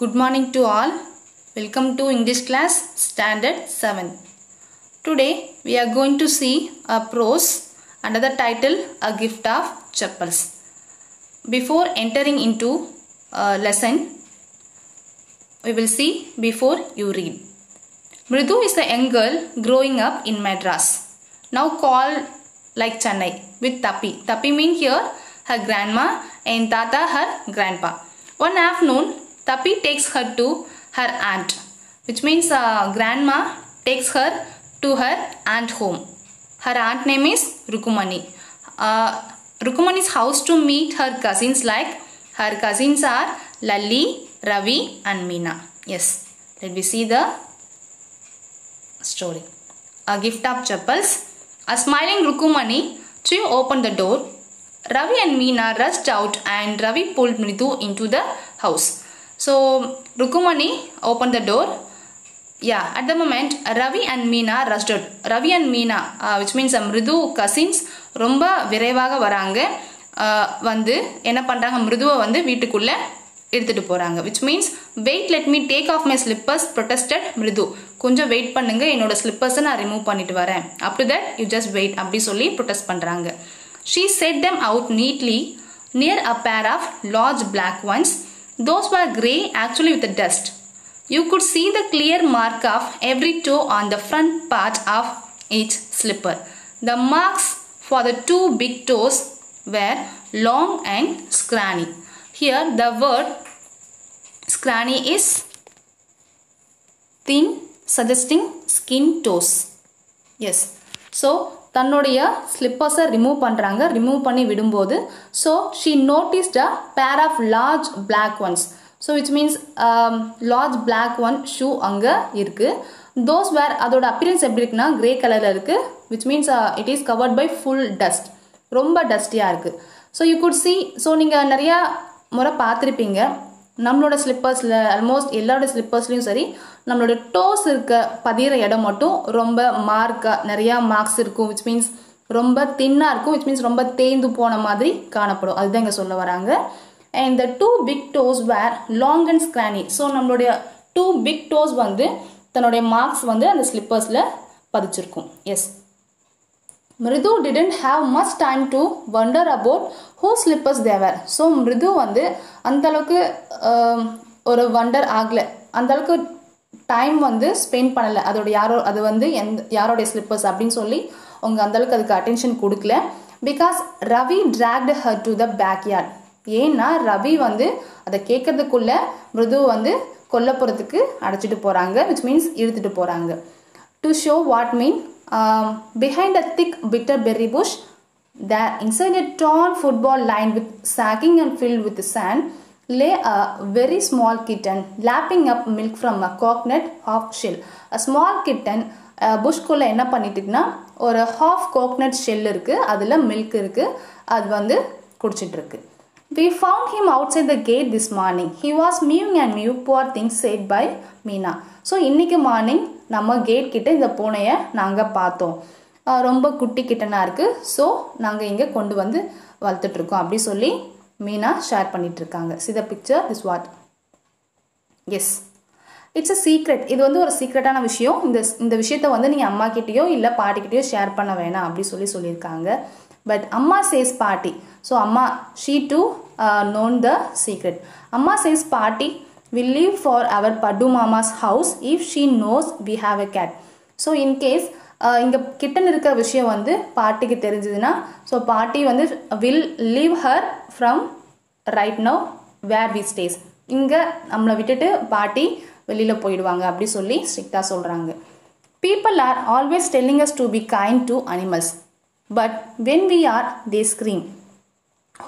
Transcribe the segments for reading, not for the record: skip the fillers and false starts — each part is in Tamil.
Good morning to all. Welcome to English class standard 7. Today we are going to see a prose under the title A Gift of Chappals. Before entering into a lesson, we will see before you read. Mridu is a young girl growing up in Madras, now called like Chennai, with Tapi. Tapi means here her grandma and Tata her grandpa. One afternoon, Tapi takes her to her aunt, which means grandma takes her to her aunt home. Her aunt name is Rukumani. Rukumani's house to meet her cousins, like her cousins are Lalli, Ravi and Meena. Yes, let me see the story. A Gift of Chappals. A smiling Rukumani, she opened the door. Ravi and Meena rushed out and Ravi pulled Mridu into the house. So Rukumani opened the door. Yeah, at the moment Ravi and Meena rushed out. Ravi and Meena, which means Mridu cousins, ரொம்ப விரைவாக வராங்க. வந்து என்ன பண்றாங்க, மிருதுவை வந்து வீட்டுக்குள்ள எடுத்துட்டு போறாங்க. which means wait, let me take off my slippers, protested Mridu. கொஞ்சம் வெயிட் பண்ணுங்க, என்னோட ஸ்லிப்பர்ஸை நான் ரிமூவ் பண்ணிட்டு வரேன். after that you just wait அப்படி சொல்லி protest பண்றாங்க. She set them out neatly near a pair of large black ones. Those were grey, actually with the dust. You could see the clear mark of every toe on the front part of each slipper. The marks for the two big toes were long and scrawny. Here the word scrawny is thin, suggesting skin toes. Yes. So தன்னுடைய ஸ்லிப்பர்ஸை ரிமூவ் பண்ணுறாங்க. ரிமூவ் பண்ணி விடும்போது so she noticed a pair of large black ones. So which means large black one shoe அங்கே இருக்குது. தோஸ் வேர் அதோட அப்பியரன்ஸ் எப்படி இருக்குன்னா கிரே கலரில் இருக்குது. Which means it is covered by full dust. ரொம்ப டஸ்டியாக இருக்குது. So you could see, so நீங்கள் நிறையா முறை பார்த்துருப்பீங்க நம்மளோட ஸ்லிப்பர்ஸில், ஆல்மோஸ்ட் எல்லாரோட ஸ்லிப்பர்ஸ்லையும் சரி, நம்மளோட டோஸ் இருக்க பதிகிற இடம் மட்டும் ரொம்ப மார்க்காக நிறையா மார்க்ஸ் இருக்கும். விச் மீன்ஸ் ரொம்ப தின்னாக இருக்கும். விச் மீன்ஸ் ரொம்ப தேய்ந்து போன மாதிரி காணப்படும். அதுதான் இங்கே சொல்ல வராங்க. And the two big toes were long and scrawny. So நம்மளுடைய டூ பிக் டோஸ் வந்து தன்னுடைய மார்க்ஸ் வந்து அந்த ஸ்லிப்பர்ஸில் பதிச்சிருக்கும். எஸ், மிருது didn't have much time to wonder about whose slippers they were. So Mridu வந்து அந்தளவுக்கு ஒரு வண்டர் ஆகலை, அந்தளவுக்கு டைம் வந்து ஸ்பெண்ட் பண்ணலை. அதோட அது வந்து யாரோடைய ஸ்லிப்பர்ஸ் அப்படின்னு சொல்லி அவங்க அந்தளவுக்கு அதுக்கு அட்டென்ஷன் கொடுக்கல. Because Ravi dragged her to the backyard. ஏன்னா ரவி வந்து அதை கேட்கறதுக்குள்ள மிருது வந்து கொல்லப்புறத்துக்கு அடைச்சிட்டு போகிறாங்க. விச் மீன்ஸ் இழுத்துட்டு போகிறாங்க. To show what mean, behind a thick bitter berry bush, there inside a torn football lined with sacking and filled with sand, lay a very small kitten lapping up milk from a coconut half shell. A small kitten புஷ்குள்ளே என்ன பண்ணிட்டுன்னா ஒரு ஹாஃப் கோகனட் ஷெல் இருக்குது, அதில் மில்க் இருக்குது, அது வந்து குடிச்சிட்ருக்கு. We found him outside the gate this morning. He was mewing and mew, poor thing, said by Meena. So இன்றைக்கி மார்னிங் நம்ம கேட் கிட்ட இந்த பூனையை நாங்கள் பார்த்தோம். ரொம்ப குட்டி கிட்டனாக இருக்குது. ஸோ நாங்கள் இங்கே கொண்டு வந்து வளர்த்துட்ருக்கோம் அப்படி சொல்லி மீனா ஷேர் பண்ணிகிட்ருக்காங்க. See the picture, this what? Yes, it's a secret. இது வந்து ஒரு சீக்ரெட்டான விஷயம். இந்த விஷயத்த வந்து நீங்கள் அம்மா கிட்டேயோ இல்லை பாட்டிக்கிட்டேயோ ஷேர் பண்ண வேணாம் அப்படி சொல்லியிருக்காங்க. பட் அம்மா சேஸ் பாட்டி. ஸோ அம்மா she too known the secret. அம்மா சேஸ் பாட்டி will leave for our Paddu Mama's house if she knows we have a cat. So in case இங்கே கிட்டன் இருக்கிற விஷயம் வந்து பாட்டிக்கு தெரிஞ்சதுன்னா, ஸோ பாட்டி வந்து will leave her from right now where we stays. இங்கே நம்மளை விட்டுட்டு பாட்டி வெளியில் போயிடுவாங்க அப்படி சொல்லி ஸ்ட்ரிக்டாக சொல்கிறாங்க. People are always telling us to be kind to animals, but when we are, they scream.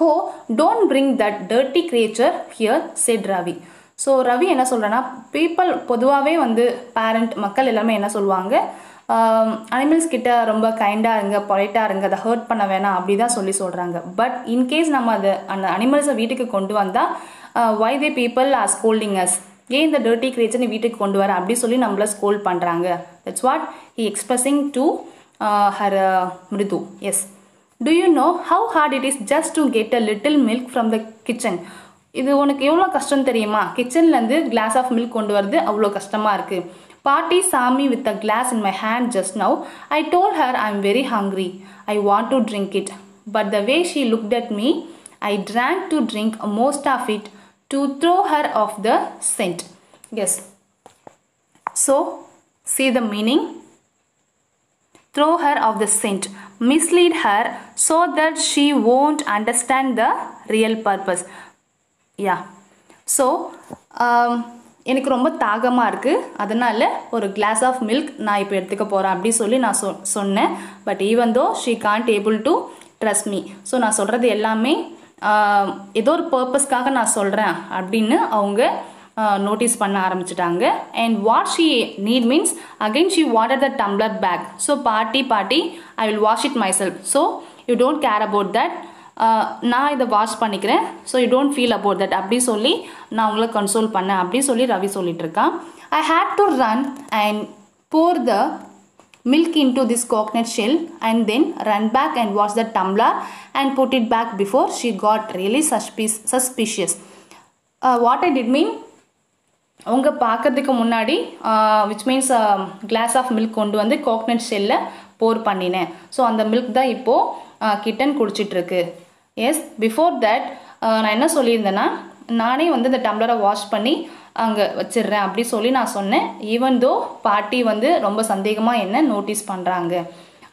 Oh, don't bring that dirty creature here, said Ravi. So Ravi என்ன சொல்கிறேன்னா, பீப்புள் பொதுவாகவே வந்து பேரண்ட் மக்கள் எல்லாமே என்ன சொல்லுவாங்க, அனிமல்ஸ் கிட்ட ரொம்ப கைண்டாக இருங்க, பொலைட்டாக இருங்க, அதை ஹர்ட் பண்ண வேணாம் அப்படி தான் சொல்கிறாங்க. பட் இன்கேஸ் நம்ம அந்த அனிமல்ஸை வீட்டுக்கு கொண்டு வந்தால் why they people are scolding us, ஏன் இந்த டர்ட்டி கிரியேச்சர் நீ வீட்டுக்கு கொண்டு வர அப்படி சொல்லி நம்மளை ஸ்கோல்ட் பண்ணுறாங்க. That's what he expressing to her Mridu. Yes. Do you know how hard it is just to get a little milk from the kitchen? இது உனக்கு எவ்வளோ கஷ்டம் தெரியுமா, கிச்சன்லேருந்து கிளாஸ் ஆஃப் மில்க் கொண்டு வரது அவ்வளோ கஷ்டமாக இருக்குது. பாட்டி saw me with a glass in my hand just now. I told her I'm very hungry. I want to drink it. But the way she looked at me, I drank to drink most of it to throw her off the scent. Yes. So, see the meaning? Throw her off the scent. Mislead her so that she won't understand the real purpose. Yeah. So, எனக்கு ரொம்ப தாகமாக இருக்குது, அதனால் ஒரு கிளாஸ் ஆஃப் மில்க் நான் இப்போ எடுத்துக்க போகிறேன் அப்படி சொல்லி நான் சொன்னேன். But even though she can't able to trust me. So நான் சொல்கிறது எல்லாமே ஏதோ ஒரு பர்பஸ்க்காக நான் சொல்கிறேன் அப்படின்னு அவங்க நோட்டீஸ் பண்ண ஆரம்பிச்சிட்டாங்க. And what she need means again she wanted the tumbler back. So paati I will wash it myself. So you don't care about that, நான் இதை வாஷ் பண்ணிக்கிறேன். So you don't feel about that அப்படி சொல்லி நான் உங்களை கன்சோல் பண்ணேன் அப்படி சொல்லி ரவி சொல்லிட்டு இருக்கான். I hate to run and pour the milk into this coconut shell and then run back and wash the tumbler and put it back before she got really suspicious. What I did mean, அவங்க பார்க்கறதுக்கு முன்னாடி which means glass of milk கொண்டு வந்து கோகனட் ஷெல்லில் போர் பண்ணினேன். ஸோ அந்த மில்க் தான் இப்போது கிட்டன் குடிச்சிட்ருக்கு. எஸ், பிஃபோர் தட் நான் என்ன சொல்லியிருந்தேன்னா, நானே வந்து இந்த டம்ளரை வாஷ் பண்ணி அங்கே வச்சிடுறேன் அப்படி சொல்லி நான் சொன்னேன். ஈவன் தோ பாட்டி வந்து ரொம்ப சந்தேகமாக என்ன நோட்டீஸ் பண்ணுறாங்க.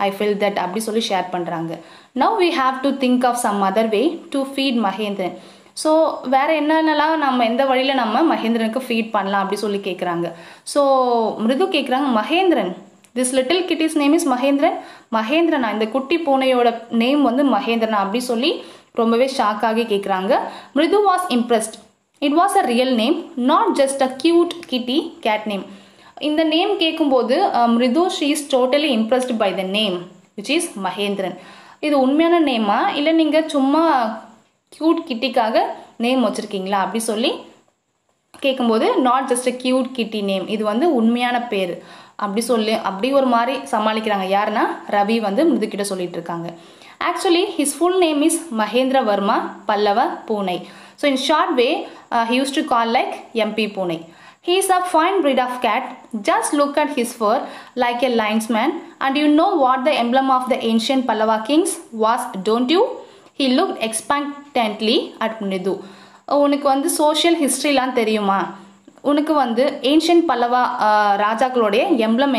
ஐ ஃபீல் தட் அப்படி சொல்லி ஷேர் பண்ணுறாங்க. Now we have to think of some other way to feed Mahendran. So வேறு என்னென்னலாம் நம்ம எந்த வழியில் நம்ம மகேந்திரனுக்கு ஃபீட் பண்ணலாம் அப்படி சொல்லி கேட்குறாங்க. ஸோ மிருது கேட்குறாங்க, Mahendran, this little kitty's name is Mahendran. மகேந்திரனா, இந்த குட்டி பூனையோட நேம் வந்து மகேந்திரனா அப்படி சொல்லி ரொம்பவே ஷாக்காகி கேட்குறாங்க. Mridu was impressed. It was a real name, not just a cute kitty cat name. இந்த நேம் கேட்கும்போது Mridu she is totally impressed by the name which is Mahendran. இது உண்மையான நேமா இல்லை நீங்கள் சும்மா கியூட் கிட்டிக்காக நேம் வச்சுருக்கீங்களா அப்படி சொல்லி கேட்கும்போது, நாட் ஜஸ்ட் அ கியூட் கிட்டி நேம், இது வந்து உண்மையான பேர் அப்படி சொல்லி அப்படி ஒரு மாதிரி சமாளிக்கிறாங்க. யாருன்னா ரவி வந்து மிருதுக்கிட்ட சொல்லிட்டு இருக்காங்க. Actually his full name is Mahendra Varma Pallava Poonai. So in short way he used to call like MP Pune. He is a fine breed of cat. Just look at his fur like a linesman. And you know what the emblem of the ancient Pallava kings was, don't you? He looked expectantly at Mridu. உனக்கு வந்து சோஷியல் ஹிஸ்ட்ரிலாம் தெரியுமா? உனக்கு வந்து ஏன்ஷியன்ட் பல்லவா ராஜாக்களுடைய எம்ப்ளம்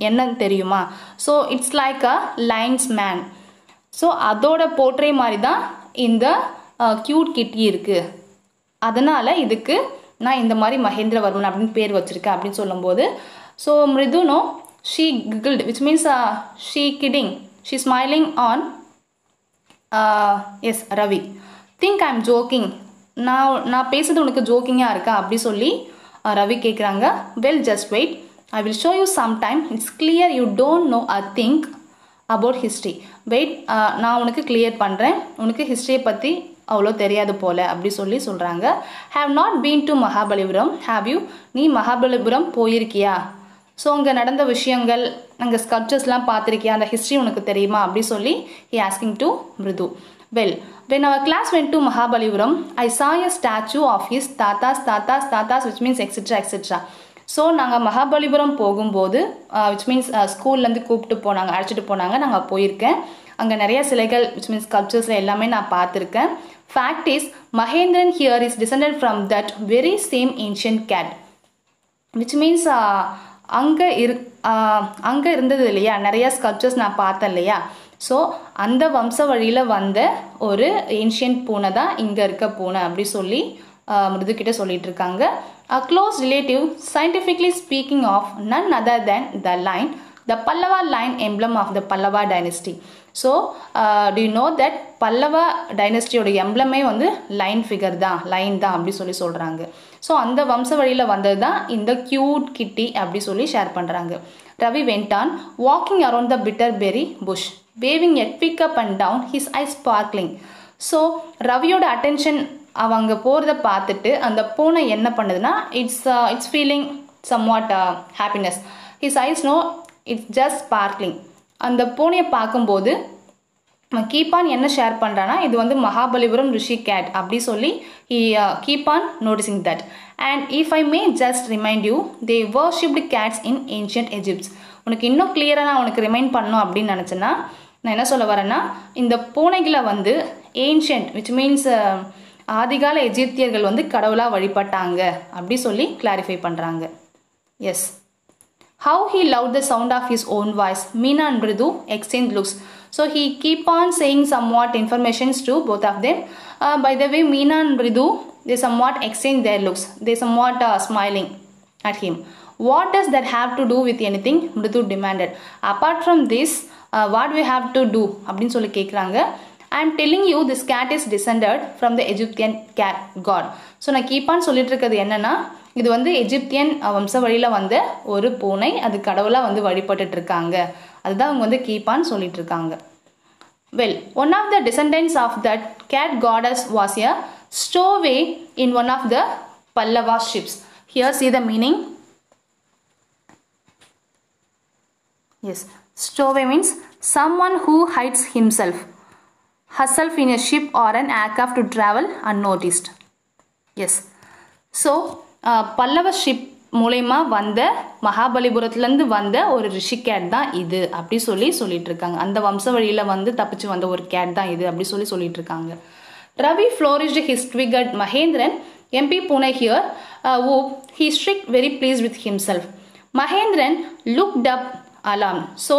என்னன்னு தெரியுமா? So it's like a lines man. So அதோட போர்ட்ரே மாதிரி தான் இந்த கியூட் கிட்டி இருக்குது. அதனால் இதுக்கு நான் இந்த மாதிரி மகேந்திரவர்மன் அப்படின்னு பேர் வச்சுருக்கேன் அப்படின்னு சொல்லும்போது, ஸோ மிருதுனோ she giggled which means she kidding, she smiling on as Ravi. Think I am joking, நான் பேசுறது உனக்கு ஜோக்கிங்காக இருக்கா அப்படி சொல்லி ரவி கேட்குறாங்க. Well just wait, I will show you some time. It's clear you don't know a thing about history. Wait, நான் உனக்கு கிளியர் பண்ணுறேன், உனக்கு ஹிஸ்ட்ரியை பற்றி அவ்வளோ தெரியாது போல அப்படி சொல்லி சொல்கிறாங்க. Have not been to Mahabalipuram, have you? நீ மகாபலிபுரம் போயிருக்கியா? ஸோ அங்கே நடந்த விஷயங்கள், அங்கே ஸ்கல்ப்சர்ஸ்லாம் பார்த்துருக்கியா, அந்த ஹிஸ்ட்ரி உனக்கு தெரியுமா அப்படி சொல்லி he asking to Mridu. Well, when our class went to Mahabalipuram, I saw a statue of his tatas which means etc etc. So நாங்கள் மகாபலிபுரம் போகும்போது விச் மீன்ஸ் ஸ்கூல்லேருந்து கூப்பிட்டு போனாங்க, அழைச்சிட்டு போனாங்க, நாங்கள் போயிருக்கேன். அங்கே நிறைய சிலைகள் விச் மீன்ஸ் ஸ்கல்ப்சர்ஸில் எல்லாமே நான் பார்த்துருக்கேன். Fact is Mahendran here is descended from that very same ancient cat which means அங்கே இருந்தது இல்லையா, நிறையா ஸ்கல்ப்சர்ஸ் நான் பார்த்தேன் இல்லையா. ஸோ அந்த வம்ச வழியில் வந்த ஒரு ஏன்ஷியன்ட் பூனை தான் இங்கே இருக்க பூனை அப்படி சொல்லி மிருதுக்கிட்ட சொல்லிட்டு இருக்காங்க. A close relative, scientifically speaking of none other than the line, the Pallava line emblem of the Pallava dynasty. So, do you know that Pallava dynasty oda emblem வந்து line figure தான், line தான் அப்படி சொல்லி சொல்கிறாங்க. ஸோ அந்த வம்ச வழியில் வந்தது தான் இந்த கியூட் கிட்டி அப்படி சொல்லி ஷேர் பண்ணுறாங்க. Ravi went on, walking around the bitterberry bush, waving a twig up and down, his eyes sparkling. So ரவியோட அட்டென்ஷன் அவங்க போகிறத பார்த்துட்டு அந்த பூனை என்ன பண்ணுதுன்னா, it's feeling somewhat happiness. His eyes no it's just sparkling. அந்த பூனையை பார்க்கும்போது கீப் ஆன் என்ன ஷேர் பண்ணுறான்னா இது வந்து மகாபலிபுரம் ரிஷி கேட் அப்படி சொல்லி keep on noticing that. And if I may just remind you they worshipped cats in ancient Egypts. உனக்கு இன்னும் கிளியராக நான் உனக்கு ரிமைண்ட் பண்ணணும் அப்படின்னு நினச்சேன்னா நான் என்ன சொல்ல வரேன்னா இந்த பூனைகளை வந்து ஏன்ஷியன்ட் விச் மீன்ஸ் ஆதிகால எஜிப்தியர்கள் வந்து கடவுளாக வழிபட்டாங்க அப்படி சொல்லி கிளாரிஃபை பண்ணுறாங்க. S. How he loved the sound of his own voice. Meena and Mridu exchange looks. So he keep on saying somewhat informations to both of them. By the way, Meena and Mridu, they somewhat exchange their looks. They somewhat smiling at him. What does that have to do with anything? Mridu demanded. Apart from this, what we have to do? அப்படின்னு சொல்லி கேட்குறாங்க. I am telling you this cat is descended from the Egyptian cat god. So நான் keep on சொல்லிட்டு இருக்கிறது என்னன்னா இது வந்து எஜிப்தியன் வம்ச வழியில் வந்த ஒரு பூனை, அது கடவுளாக வந்து வழிபட்டுட்டு இருக்காங்க. அதுதான் அவங்க வந்து கீப்பான்னு சொல்லிட்டு இருக்காங்க. Well, one of the descendants of that cat gods was a stowaway in one of the Pallava ships. Here see the meaning. Yes, stowaway means someone who hides herself in a ship or an aircraft to travel unnoticed. Yes, so Pallava ship மூலயமா வந்த மகாபலிபுரத்துலேருந்து வந்த ஒரு ரிஷி கேட் தான் இது அப்படி சொல்லிட்டு இருக்காங்க. அந்த வம்ச வழியில் வந்து தப்பிச்சு வந்த ஒரு கேட் தான் இது அப்படி சொல்லிட்டு இருக்காங்க. Ravi flourished his twiggered Mahendran. MP Pune here whoop. He strict very pleased with himself. Mahendran looked up alarmed. So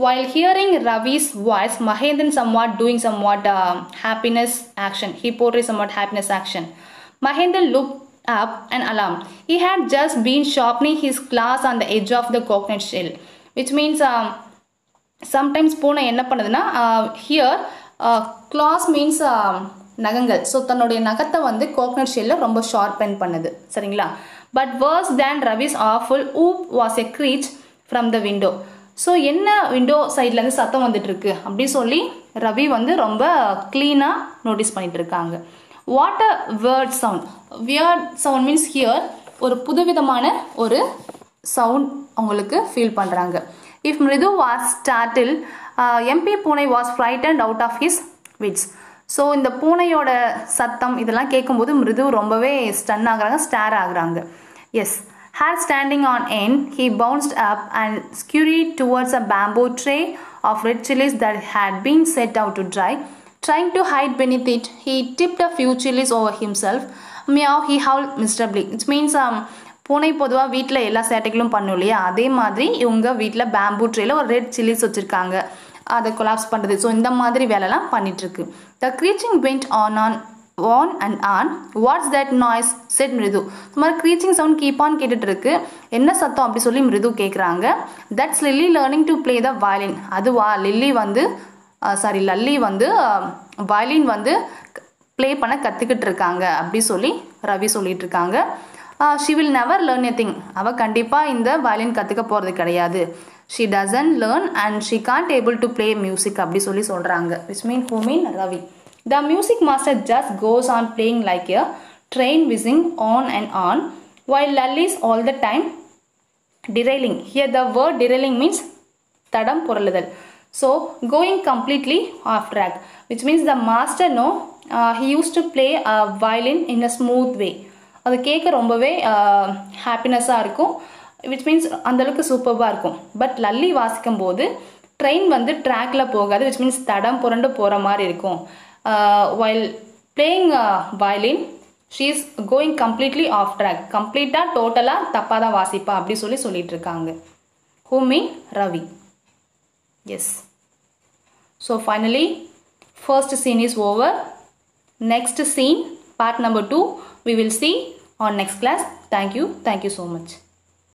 while hearing Ravi's voice, Mahendran doing somewhat happiness action. He portrayed somewhat happiness action. Mahendran looked up and alarmed. He had just been sharpening his claws on the edge of the coconut shell, which means sometimes பூனை என்ன பண்ணுதுன்னா here claws means நகங்கள். ஸோ தன்னுடைய நகத்தை வந்து கோகனட் ஷெல்லில் ரொம்ப ஷார்பன் பண்ணுது. சரிங்களா? But worse than Ravi's awful whoop was a screech from the window. So என்ன விண்டோ சைட்லேருந்து சத்தம் வந்துட்டு இருக்கு அப்படி சொல்லி ரவி வந்து ரொம்ப க்ளீனாக நோட்டீஸ் பண்ணிட்டு இருக்காங்க. What a weird sound. Weird sound means here ஒரு புதுவிதமான ஒரு சவுண்ட் அவங்களுக்கு ஃபீல் பண்ணுறாங்க. இஃப் மிருது வாஸ் ஸ்டார்டில் எம்பி poonai was frightened out of his wits. So இந்த பூனையோட சத்தம் இதெல்லாம் கேட்கும்போது மிருது ரொம்பவே ஸ்டன் ஆகுறாங்க, ஸ்டார் ஆகுறாங்க. S. Hair standing on end, he bounced up and scurried towards a bamboo tray of red chilies that had been set out to dry. Trying to hide beneath it, he tipped a few chilies over himself. Meow, he howled miserably. It means பூனை பொதுவாக வீட்டில் எல்லா சேட்டைகளும் பண்ணும் இல்லையா, அதே மாதிரி இவங்க வீட்டில் பேம்பூ ட்ரேயில் ஒரு ரெட் சில்லிஸ் வச்சுருக்காங்க, அதை கொலாப்ஸ் பண்ணுறது. ஸோ இந்த மாதிரி வேலைலாம் பண்ணிகிட்ருக்கு. த க்ரீச்சிங் went on and on. What's that noise? said Mridu. இந்த மாதிரி க்ரீச்சிங் சவுண்ட் கீப் ஆன் கேட்டுட்டு இருக்கு. என்ன சத்தம் அப்படி சொல்லி மிருது கேட்குறாங்க. That's Lily learning to play the violin. அதுவா லல்லி வந்து வயலின் வந்து ப்ளே பண்ண கற்றுக்கிட்டு இருக்காங்க அப்படி சொல்லி ரவி சொல்லிட்டு இருக்காங்க. She will never learn a thing. அவள் கண்டிப்பாக இந்த வயலின் கற்றுக்க போகிறது கிடையாது. She doesn't learn and she can't able to play music அப்படி சொல்லி சொல்கிறாங்க. Which mean who mean Ravi. The music master just goes on playing like a train whizzing on and on while Lally is all the time derailing. Here the word derailing means தடம் புரளுதல். So going completely off track, which means the master he used to play a violin in a smooth way. அது கேட்க ரொம்பவே ஹாப்பினஸாக இருக்கும், விச் மீன்ஸ் அந்தளவுக்கு சூப்பராக இருக்கும். பட் லல்லி வாசிக்கும் போது ட்ரெயின் வந்து ட்ராக்ல போகாது, விச் மீன்ஸ் தடம் புரண்டு போகிற மாதிரி இருக்கும். while playing violin she is going completely off track. கம்ப்ளீட்டாக டோட்டலாக தப்பாக தான் வாசிப்பா அப்படி சொல்லிட்டு இருக்காங்க. who mean Ravi. yes. so finally first scene is over. next scene part number 2 we will see on next class. Thank you so much.